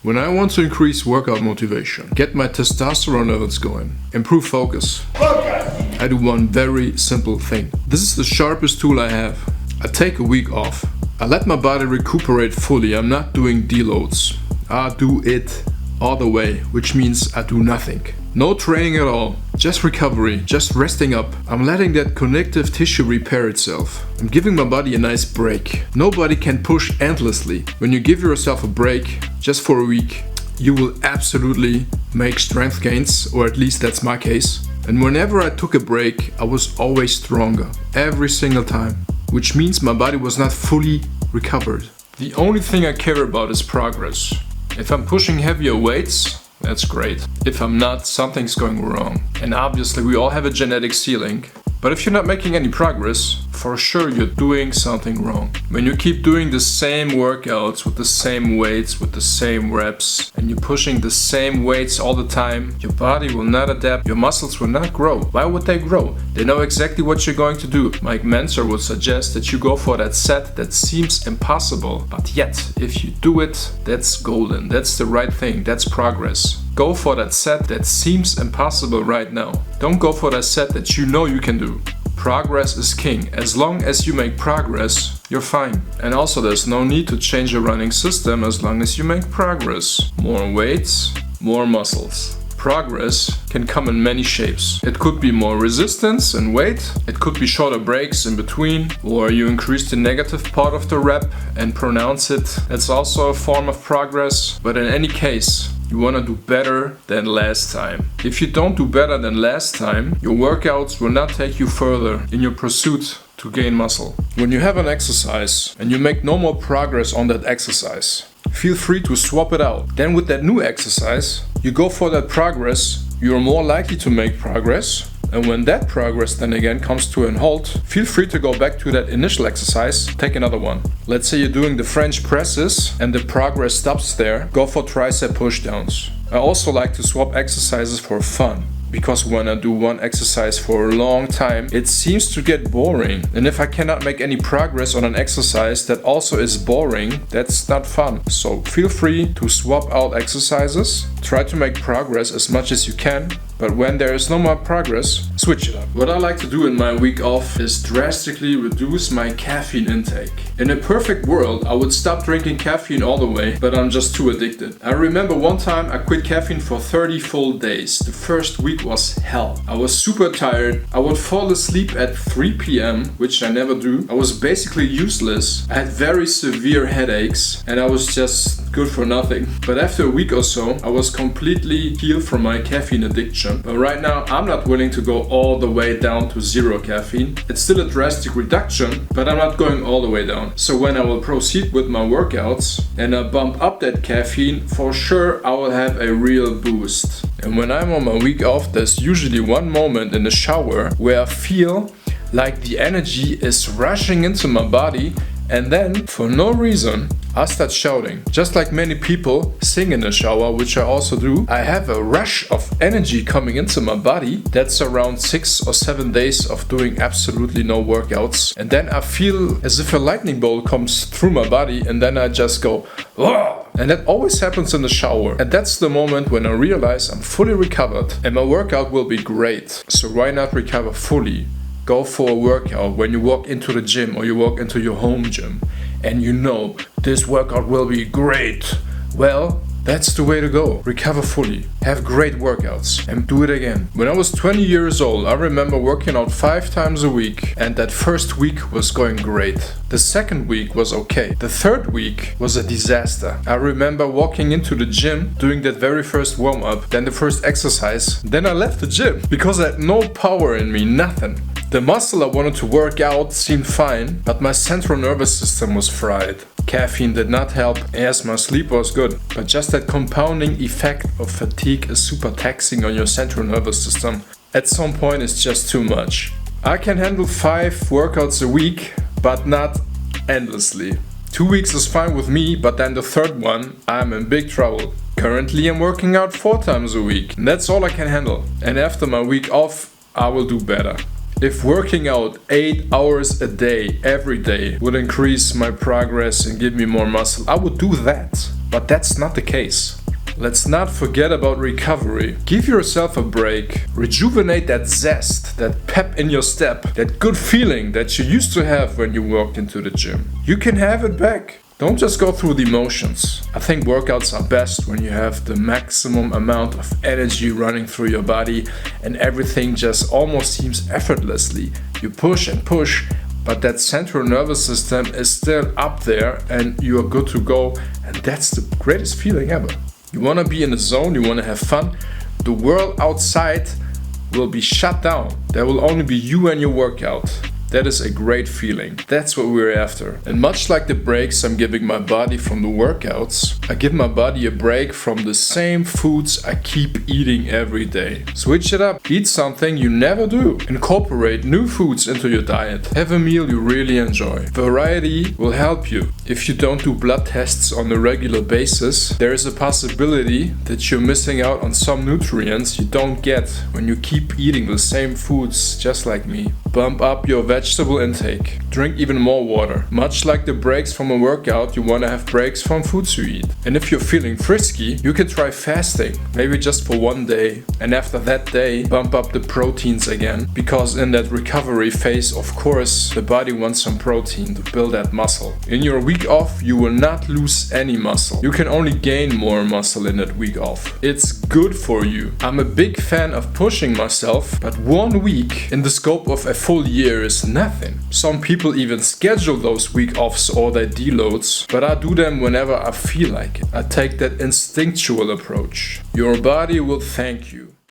When I want to increase workout motivation, get my testosterone levels going, improve focus, I do one very simple thing. This is the sharpest tool I have. I take a week off. I let my body recuperate fully. I'm not doing deloads. I do it all the way, which means I do nothing. No training at all, just recovery, just resting up. I'm letting that connective tissue repair itself. I'm giving my body a nice break. Nobody can push endlessly. When you give yourself a break, just for a week, you will absolutely make strength gains, or at least that's my case. And whenever I took a break, I was always stronger, every single time, which means my body was not fully recovered. The only thing I care about is progress. If I'm pushing heavier weights, that's great. If I'm not, something's going wrong. And obviously we all have a genetic ceiling. But if you're not making any progress, for sure you're doing something wrong. When you keep doing the same workouts with the same weights, with the same reps, and you're pushing the same weights all the time, your body will not adapt, your muscles will not grow. Why would they grow? They know exactly what you're going to do. Mike Mentor would suggest that you go for that set that seems impossible, but yet, if you do it, that's golden. That's the right thing. That's progress. Go for that set that seems impossible right now. Don't go for that set that you know you can do. Progress is king. As long as you make progress, you're fine. And also there's no need to change your running system as long as you make progress. More weights, more muscles. Progress can come in many shapes. It could be more resistance and weight, it could be shorter breaks in between, or you increase the negative part of the rep and pronounce it. That's also a form of progress, but in any case, you want to do better than last time. If you don't do better than last time, your workouts will not take you further in your pursuit to gain muscle. When you have an exercise and you make no more progress on that exercise, feel free to swap it out. Then with that new exercise, you go for that progress, you're more likely to make progress. And when that progress then again comes to an halt, feel free to go back to that initial exercise, take another one. Let's say you're doing the French presses and the progress stops there, go for tricep pushdowns. I also like to swap exercises for fun. Because when I do one exercise for a long time, it seems to get boring. And if I cannot make any progress on an exercise that also is boring, that's not fun. So feel free to swap out exercises. Try to make progress as much as you can. But when there is no more progress, switch it up. What I like to do in my week off is drastically reduce my caffeine intake. In a perfect world, I would stop drinking caffeine all the way, but I'm just too addicted. I remember one time I quit caffeine for 30 full days. The first week was hell. I was super tired. I would fall asleep at 3 p.m., which I never do. I was basically useless. I had very severe headaches and I was just good for nothing. But after a week or so, I was completely healed from my caffeine addiction. But right now, I'm not willing to go all the way down to zero caffeine. It's still a drastic reduction, but I'm not going all the way down. So when I will proceed with my workouts and I bump up that caffeine, for sure I will have a real boost. And when I'm on my week off, there's usually one moment in the shower where I feel like the energy is rushing into my body, and then for no reason I start shouting. Just like many people sing in the shower, which I also do, I have a rush of energy coming into my body. That's around 6 or 7 days of doing absolutely no workouts. And then I feel as if a lightning bolt comes through my body, and then I just go, "Whoa!" And that always happens in the shower. And that's the moment when I realize I'm fully recovered and my workout will be great. So why not recover fully? Go for a workout when you walk into the gym or you walk into your home gym and you know this workout will be great. Well, that's the way to go. Recover fully, have great workouts, and do it again. When I was 20 years old, I remember working out 5 times a week, and that first week was going great. The second week was okay. The third week was a disaster. I remember walking into the gym, doing that very first warm-up, then the first exercise, then I left the gym because I had no power in me, nothing. The muscle I wanted to work out seemed fine, but my central nervous system was fried. Caffeine did not help, as my sleep was good, but just that compounding effect of fatigue is super taxing on your central nervous system. At some point it's just too much. I can handle 5 workouts a week, but not endlessly. 2 weeks is fine with me, but then the third one, I'm in big trouble. Currently I'm working out 4 times a week, and that's all I can handle. And after my week off, I will do better. If working out 8 hours a day, every day, would increase my progress and give me more muscle, I would do that. But that's not the case. Let's not forget about recovery. Give yourself a break. Rejuvenate that zest, that pep in your step, that good feeling that you used to have when you walked into the gym. You can have it back. Don't just go through the motions. I think workouts are best when you have the maximum amount of energy running through your body and everything just almost seems effortlessly. You push and push, but that central nervous system is still up there and you are good to go, and that's the greatest feeling ever. You want to be in the zone, you want to have fun. The world outside will be shut down. There will only be you and your workout. That is a great feeling. That's what we're after. And much like the breaks I'm giving my body from the workouts, I give my body a break from the same foods I keep eating every day. Switch it up. Eat something you never do. Incorporate new foods into your diet. Have a meal you really enjoy. Variety will help you. If you don't do blood tests on a regular basis, there is a possibility that you're missing out on some nutrients you don't get when you keep eating the same foods just like me. Bump up your vegetable intake. Drink even more water. Much like the breaks from a workout, you want to have breaks from foods you eat. And if you're feeling frisky, you can try fasting, maybe just for one day. And after that day, bump up the proteins again. Because in that recovery phase, of course, the body wants some protein to build that muscle. In your week off, you will not lose any muscle. You can only gain more muscle in that week off. It's good for you. I'm a big fan of pushing myself, but 1 week in the scope of a full year is nothing. Some people even schedule those week offs or their deloads, but I do them whenever I feel like it. I take that instinctual approach. Your body will thank you.